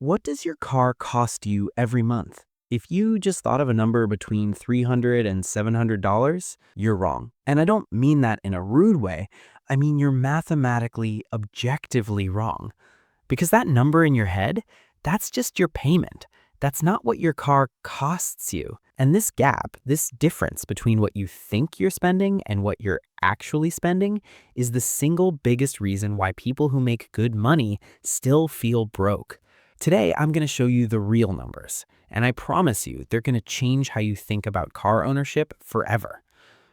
What does your car cost you every month? If you just thought of a number between $300 and $700, you're wrong. And I don't mean that in a rude way. I mean you're mathematically, objectively wrong. Because that number in your head, that's just your payment. That's not what your car costs you. And this gap, this difference between what you think you're spending and what you're actually spending is the single biggest reason why people who make good money still feel broke. Today, I'm going to show you the real numbers, and I promise you they're going to change how you think about car ownership forever.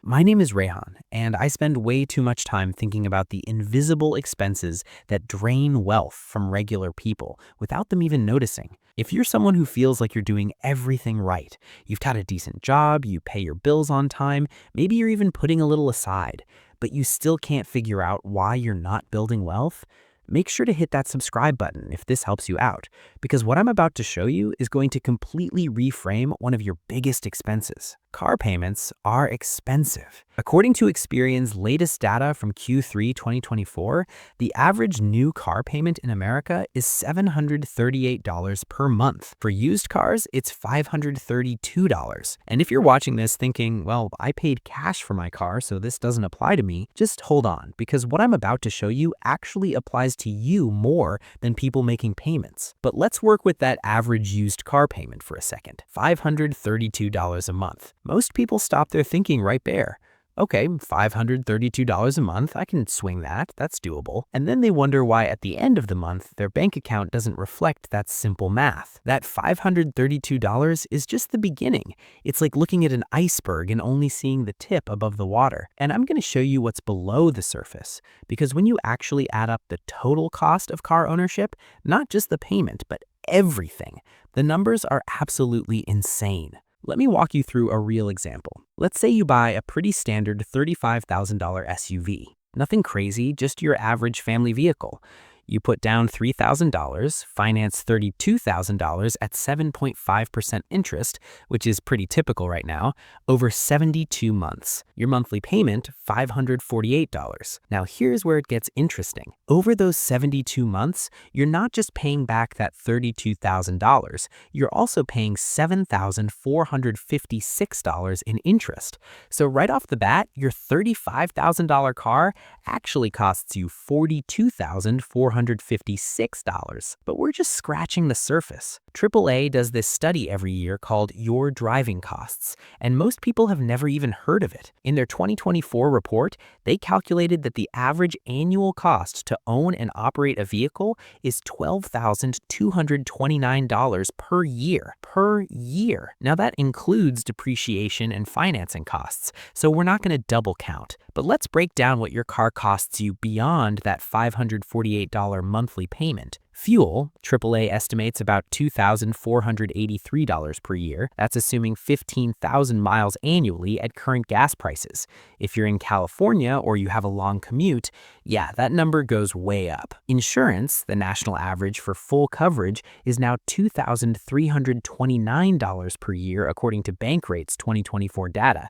My name is Rehan, and I spend way too much time thinking about the invisible expenses that drain wealth from regular people without them even noticing. If you're someone who feels like you're doing everything right, you've got a decent job, you pay your bills on time, maybe you're even putting a little aside, but you still can't figure out why you're not building wealth, make sure to hit that subscribe button if this helps you out, because what I'm about to show you is going to completely reframe one of your biggest expenses. Car payments are expensive. According to Experian's latest data from Q3 2024, the average new car payment in America is $738 per month. For used cars, it's $532. And if you're watching this thinking, well, I paid cash for my car, so this doesn't apply to me, just hold on, because what I'm about to show you actually applies to you more than people making payments. But let's work with that average used car payment for a second. $532 a month. Most people stop their thinking right there. Okay, $532 a month, I can swing that, that's doable. And then they wonder why at the end of the month, their bank account doesn't reflect that simple math. That $532 is just the beginning. It's like looking at an iceberg and only seeing the tip above the water. And I'm going to show you what's below the surface, because when you actually add up the total cost of car ownership, not just the payment, but everything, the numbers are absolutely insane. Let me walk you through a real example. Let's say you buy a pretty standard $35,000 SUV. Nothing crazy, just your average family vehicle. You put down $3,000, finance $32,000 at 7.5% interest, which is pretty typical right now, over 72 months. Your monthly payment, $548. Now here's where it gets interesting. Over those 72 months, you're not just paying back that $32,000, you're also paying $7,456 in interest. So right off the bat, your $35,000 car actually costs you $42,456. But we're just scratching the surface. AAA does this study every year called Your Driving Costs, and most people have never even heard of it. In their 2024 report, they calculated that the average annual cost to own and operate a vehicle is $12,229 per year. Per year. Now that includes depreciation and financing costs, so we're not going to double count. But let's break down what your car costs you beyond that $548 monthly payment. Fuel, AAA estimates about $2,483 per year. That's assuming 15,000 miles annually at current gas prices. If you're in California or you have a long commute, yeah, that number goes way up. Insurance, the national average for full coverage, is now $2,329 per year according to Bankrate's 2024 data.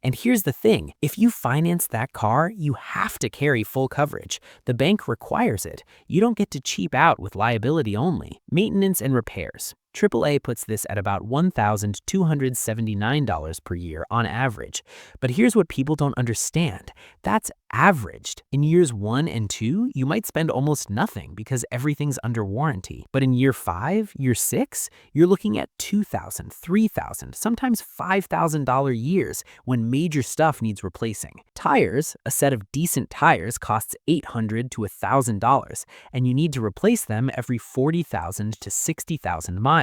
And here's the thing, if you finance that car, you have to carry full coverage. The bank requires it. You don't get to cheap out with liability only. Maintenance and repairs. AAA puts this at about $1,279 per year on average. But here's what people don't understand. That's averaged. In years 1 and 2, you might spend almost nothing because everything's under warranty. But in year 5, year 6, you're looking at $2,000, $3,000, sometimes $5,000 years when major stuff needs replacing. Tires, a set of decent tires costs $800 to $1,000, and you need to replace them every 40,000 to 60,000 miles.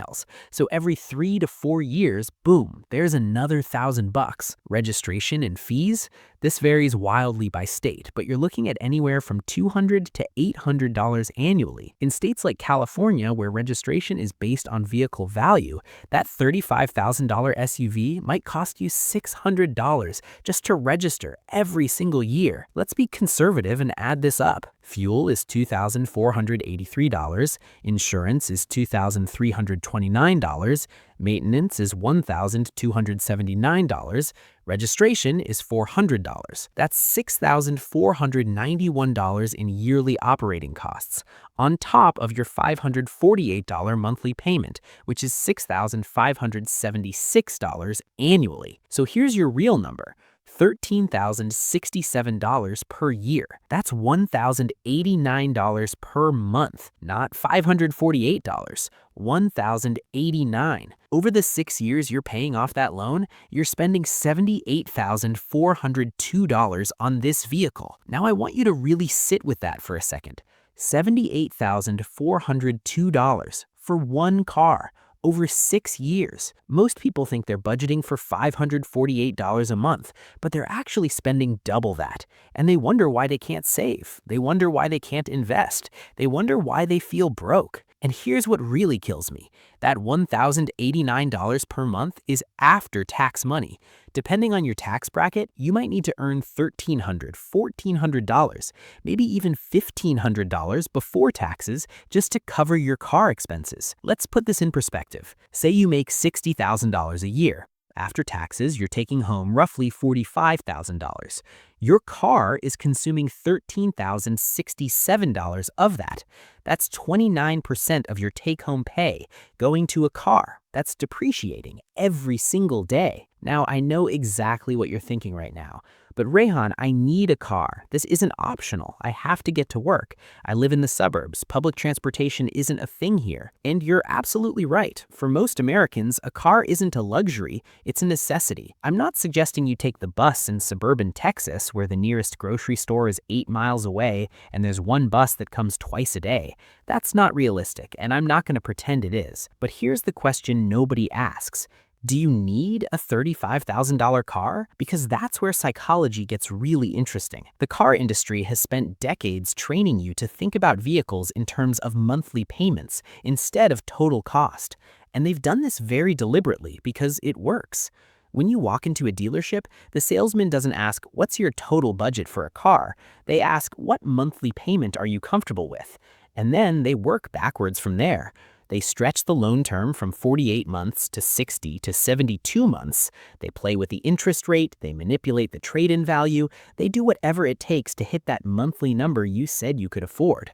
So every 3 to 4 years, boom, there's another $1,000. Registration and fees? This varies wildly by state, but you're looking at anywhere from $200 to $800 annually. In states like California, where registration is based on vehicle value, that $35,000 SUV might cost you $600 just to register every single year. Let's be conservative and add this up. Fuel is $2,483, insurance is $2,329, maintenance is $1,279, registration is $400. That's $6,491 in yearly operating costs, on top of your $548 monthly payment, which is $6,576 annually. So here's your real number. $13,067 per year. That's $1,089 per month, not $548, $1,089. Over the 6 years you're paying off that loan, you're spending $78,402 on this vehicle. Now I want you to really sit with that for a second. $78,402 for one car. Over 6 years. Most people think they're budgeting for $548 a month, but they're actually spending double that. And they wonder why they can't save. They wonder why they can't invest. They wonder why they feel broke. And here's what really kills me. That $1,089 per month is after tax money. Depending on your tax bracket, you might need to earn $1,300, $1,400, maybe even $1,500 before taxes just to cover your car expenses. Let's put this in perspective. Say you make $60,000 a year. After taxes, you're taking home roughly $45,000. Your car is consuming $13,067 of that. That's 29% of your take-home pay going to a car that's depreciating every single day. Now, I know exactly what you're thinking right now. But Rehan, I need a car. This isn't optional. I have to get to work. I live in the suburbs. Public transportation isn't a thing here. And you're absolutely right. For most Americans, a car isn't a luxury, it's a necessity. I'm not suggesting you take the bus in suburban Texas, where the nearest grocery store is 8 miles away and there's one bus that comes twice a day. That's not realistic, and I'm not going to pretend it is. But here's the question nobody asks. Do you need a $35,000 car? Because that's where psychology gets really interesting. The car industry has spent decades training you to think about vehicles in terms of monthly payments instead of total cost. And they've done this very deliberately because it works. When you walk into a dealership, the salesman doesn't ask, "What's your total budget for a car?" They ask, "What monthly payment are you comfortable with?" And then they work backwards from there. They stretch the loan term from 48 months to 60 to 72 months. They play with the interest rate, they manipulate the trade-in value, they do whatever it takes to hit that monthly number you said you could afford.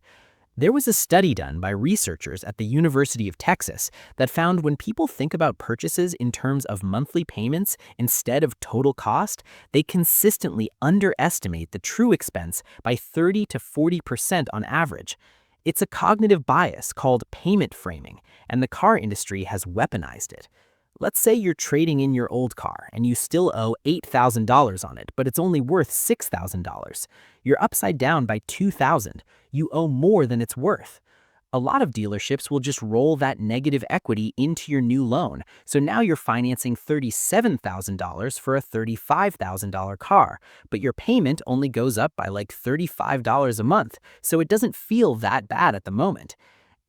There was a study done by researchers at the University of Texas that found when people think about purchases in terms of monthly payments instead of total cost, they consistently underestimate the true expense by 30 to 40% on average. It's a cognitive bias called payment framing, and the car industry has weaponized it. Let's say you're trading in your old car and you still owe $8,000 on it, but it's only worth $6,000. You're upside down by $2,000. You owe more than it's worth. A lot of dealerships will just roll that negative equity into your new loan, so now you're financing $37,000 for a $35,000 car, but your payment only goes up by like $35 a month, so it doesn't feel that bad at the moment.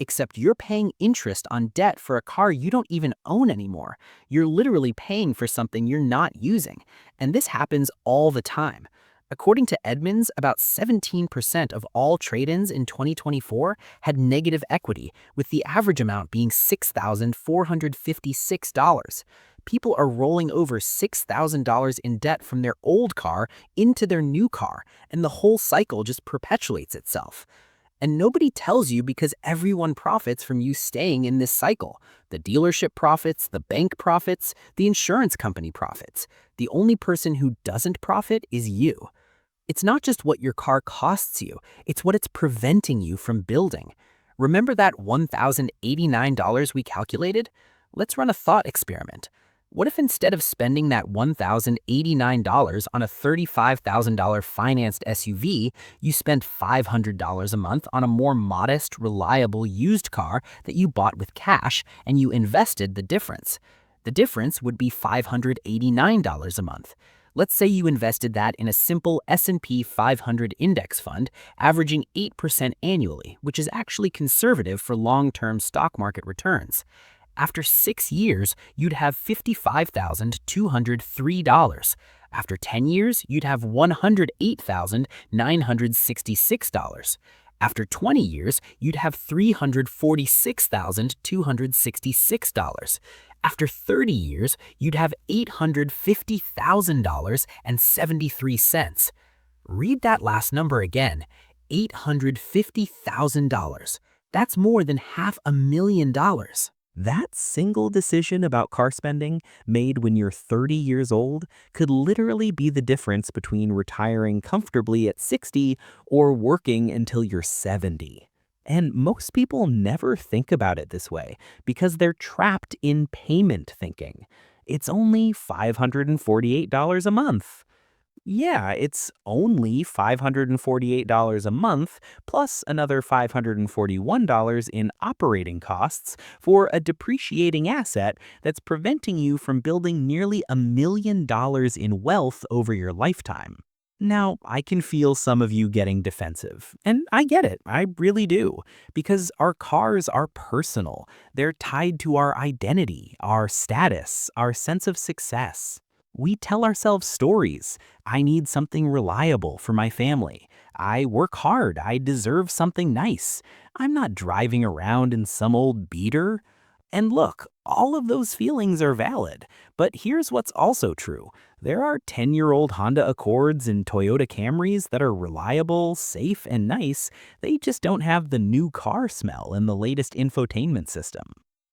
Except you're paying interest on debt for a car you don't even own anymore. You're literally paying for something you're not using, and this happens all the time. According to Edmunds, about 17% of all trade-ins in 2024 had negative equity, with the average amount being $6,456. People are rolling over $6,000 in debt from their old car into their new car, and the whole cycle just perpetuates itself. And nobody tells you because everyone profits from you staying in this cycle. The dealership profits, the bank profits, the insurance company profits. The only person who doesn't profit is you. It's not just what your car costs you, it's what it's preventing you from building. Remember that $1,089 we calculated? Let's run a thought experiment. What if instead of spending that $1,089 on a $35,000 financed SUV, you spent $500 a month on a more modest, reliable used car that you bought with cash and you invested the difference? The difference would be $589 a month. Let's say you invested that in a simple S&P 500 index fund, averaging 8% annually, which is actually conservative for long-term stock market returns. After 6 years, you'd have $55,203. After 10 years, you'd have $108,966. After 20 years, you'd have $346,266. After 30 years, you'd have $850,000.73. Read that last number again, $850,000. That's more than $500,000. That single decision about car spending, made when you're 30 years old, could literally be the difference between retiring comfortably at 60 or working until you're 70. And most people never think about it this way because they're trapped in payment thinking. It's only $548 a month. Yeah, it's only $548 a month, plus another $541 in operating costs for a depreciating asset that's preventing you from building nearly $1 million in wealth over your lifetime. Now, I can feel some of you getting defensive, and I get it, I really do, because our cars are personal. They're tied to our identity, our status, our sense of success. We tell ourselves stories. I need something reliable for my family. I work hard. I deserve something nice. I'm not driving around in some old beater. And look, all of those feelings are valid. But here's what's also true. There are 10-year-old Honda Accords and Toyota Camrys that are reliable, safe, and nice. They just don't have the new car smell and the latest infotainment system.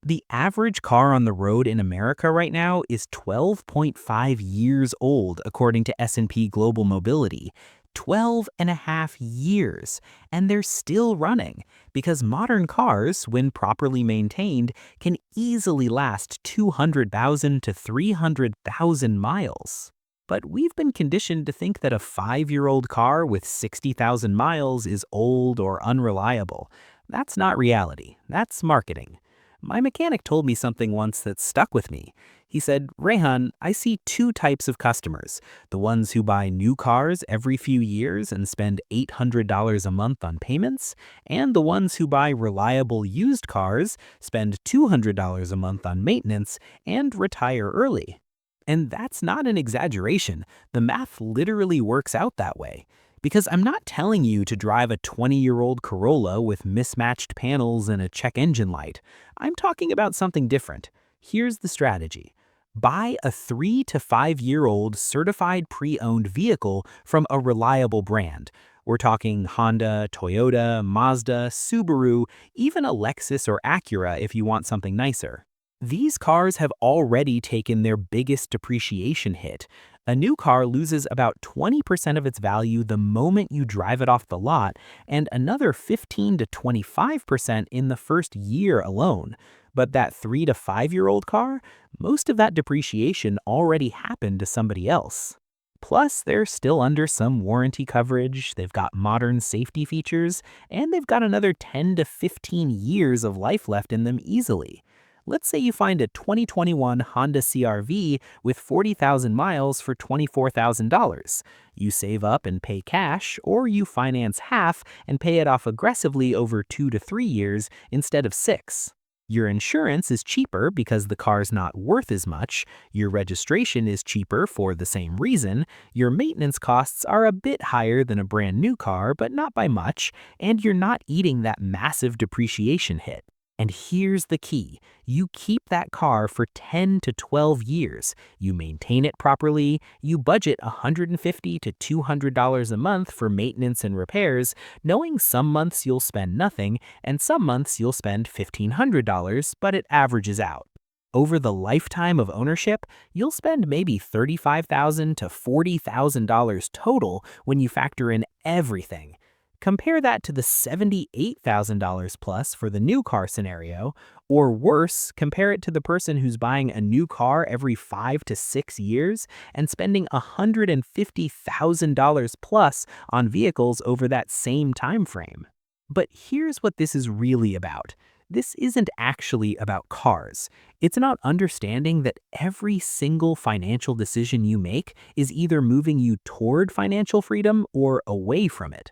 The average car on the road in America right now is 12.5 years old, according to S&P Global Mobility. 12 and a half years, and they're still running because modern cars, when properly maintained, can easily last 200,000 to 300,000 miles. But we've been conditioned to think that a 5-year-old car with 60,000 miles is old or unreliable. That's not reality. That's marketing. My mechanic told me something once that stuck with me. He said, "Rehan, I see two types of customers. The ones who buy new cars every few years and spend $800 a month on payments, and the ones who buy reliable used cars, spend $200 a month on maintenance, and retire early." And that's not an exaggeration. The math literally works out that way. Because I'm not telling you to drive a 20-year-old Corolla with mismatched panels and a check engine light. I'm talking about something different. Here's the strategy. Buy a 3 to 5-year-old certified pre-owned vehicle from a reliable brand. We're talking Honda, Toyota, Mazda, Subaru, even a Lexus or Acura if you want something nicer. These cars have already taken their biggest depreciation hit. A new car loses about 20% of its value the moment you drive it off the lot, and another 15 to 25% in the first year alone. But that 3 to 5-year-old car, most of that depreciation already happened to somebody else. Plus, they're still under some warranty coverage, they've got modern safety features, and they've got another 10 to 15 years of life left in them easily. Let's say you find a 2021 Honda CR-V with 40,000 miles for $24,000. You save up and pay cash, or you finance half and pay it off aggressively over 2 to 3 years instead of 6. Your insurance is cheaper because the car's not worth as much, your registration is cheaper for the same reason, your maintenance costs are a bit higher than a brand new car but not by much, and you're not eating that massive depreciation hit. And here's the key. You keep that car for 10 to 12 years. You maintain it properly. You budget $150 to $200 a month for maintenance and repairs, knowing some months you'll spend nothing and some months you'll spend $1,500, but it averages out. Over the lifetime of ownership, you'll spend maybe $35,000 to $40,000 total when you factor in everything. Compare that to the $78,000 plus for the new car scenario, or worse, compare it to the person who's buying a new car every 5 to 6 years and spending $150,000 plus on vehicles over that same time frame. But here's what this is really about. This isn't actually about cars. It's about understanding that every single financial decision you make is either moving you toward financial freedom or away from it.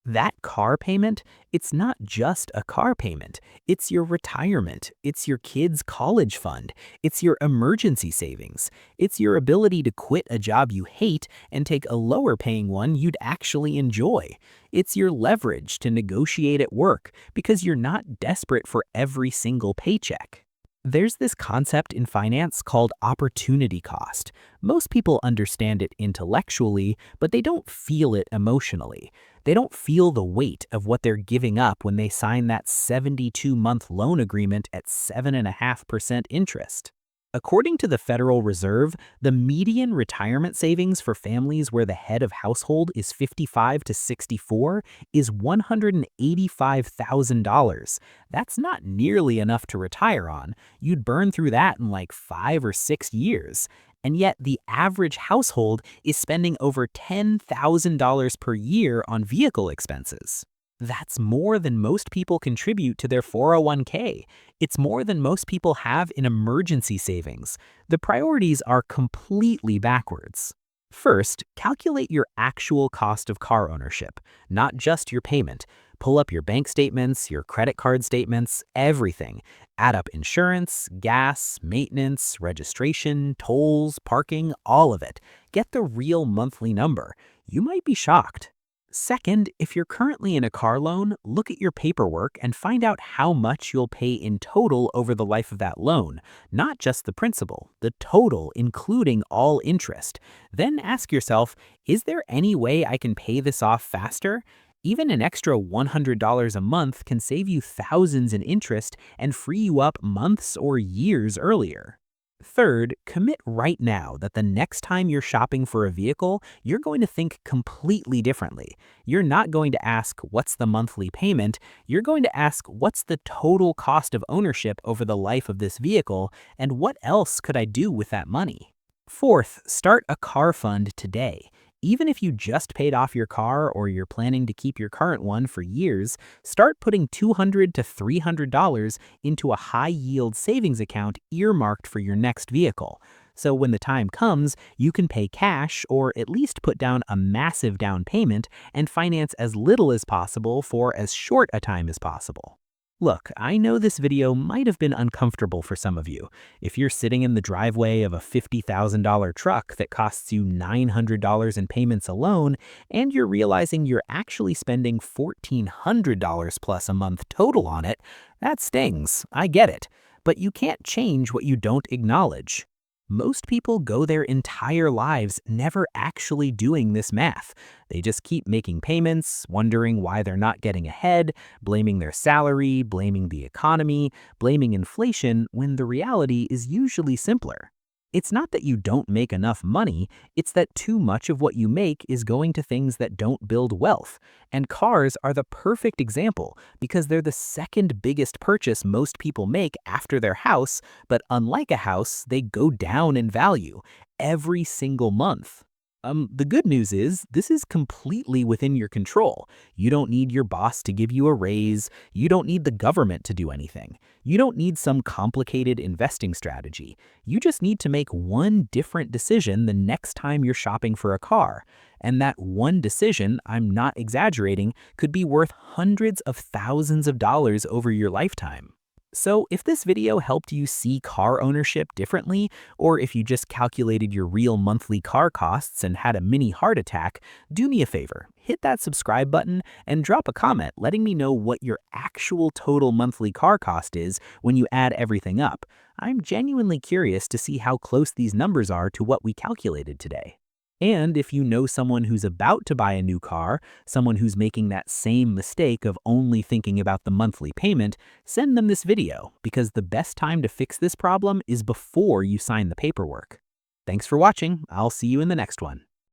That car payment, it's not just a car payment. It's your retirement. It's your kid's college fund. It's your emergency savings. It's your ability to quit a job you hate and take a lower paying one you'd actually enjoy. It's your leverage to negotiate at work because you're not desperate for every single paycheck. There's this concept in finance called opportunity cost. Most people understand it intellectually, but they don't feel it emotionally. They don't feel the weight of what they're giving up when they sign that 72-month loan agreement at 7.5% interest. According to the Federal Reserve, the median retirement savings for families where the head of household is 55 to 64 is $185,000. That's not nearly enough to retire on. You'd burn through that in like 5 or 6 years. And yet the average household is spending over $10,000 per year on vehicle expenses. That's more than most people contribute to their 401k. It's more than most people have in emergency savings. The priorities are completely backwards. First, calculate your actual cost of car ownership, not just your payment. Pull up your bank statements, your credit card statements, everything. Add up insurance, gas, maintenance, registration, tolls, parking, all of it. Get the real monthly number. You might be shocked. Second, if you're currently in a car loan, look at your paperwork and find out how much you'll pay in total over the life of that loan, not just the principal, the total including all interest. Then ask yourself, is there any way I can pay this off faster? Even an extra $100 a month can save you thousands in interest and free you up months or years earlier. Third, commit right now that the next time you're shopping for a vehicle, you're going to think completely differently. You're not going to ask, what's the monthly payment? You're going to ask, what's the total cost of ownership over the life of this vehicle, and what else could I do with that money? Fourth, start a car fund today. Even if you just paid off your car or you're planning to keep your current one for years, start putting $200 to $300 into a high-yield savings account earmarked for your next vehicle. So when the time comes, you can pay cash or at least put down a massive down payment and finance as little as possible for as short a time as possible. Look, I know this video might have been uncomfortable for some of you. If you're sitting in the driveway of a $50,000 truck that costs you $900 in payments alone, and you're realizing you're actually spending $1,400 plus a month total on it, that stings. I get it. But you can't change what you don't acknowledge. Most people go their entire lives never actually doing this math. They just keep making payments, wondering why they're not getting ahead, blaming their salary, blaming the economy, blaming inflation, when the reality is usually simpler. It's not that you don't make enough money, it's that too much of what you make is going to things that don't build wealth. And cars are the perfect example because they're the second biggest purchase most people make after their house, but unlike a house, they go down in value every single month. The good news is this is completely within your control. You don't need your boss to give you a raise. You don't need the government to do anything. You don't need some complicated investing strategy. You just need to make one different decision the next time you're shopping for a car. And that one decision, I'm not exaggerating, could be worth hundreds of thousands of dollars over your lifetime. So if this video helped you see car ownership differently, or if you just calculated your real monthly car costs and had a mini heart attack, do me a favor, hit that subscribe button and drop a comment letting me know what your actual total monthly car cost is when you add everything up. I'm genuinely curious to see how close these numbers are to what we calculated today. And if you know someone who's about to buy a new car, someone who's making that same mistake of only thinking about the monthly payment, send them this video because the best time to fix this problem is before you sign the paperwork. Thanks for watching. I'll see you in the next one.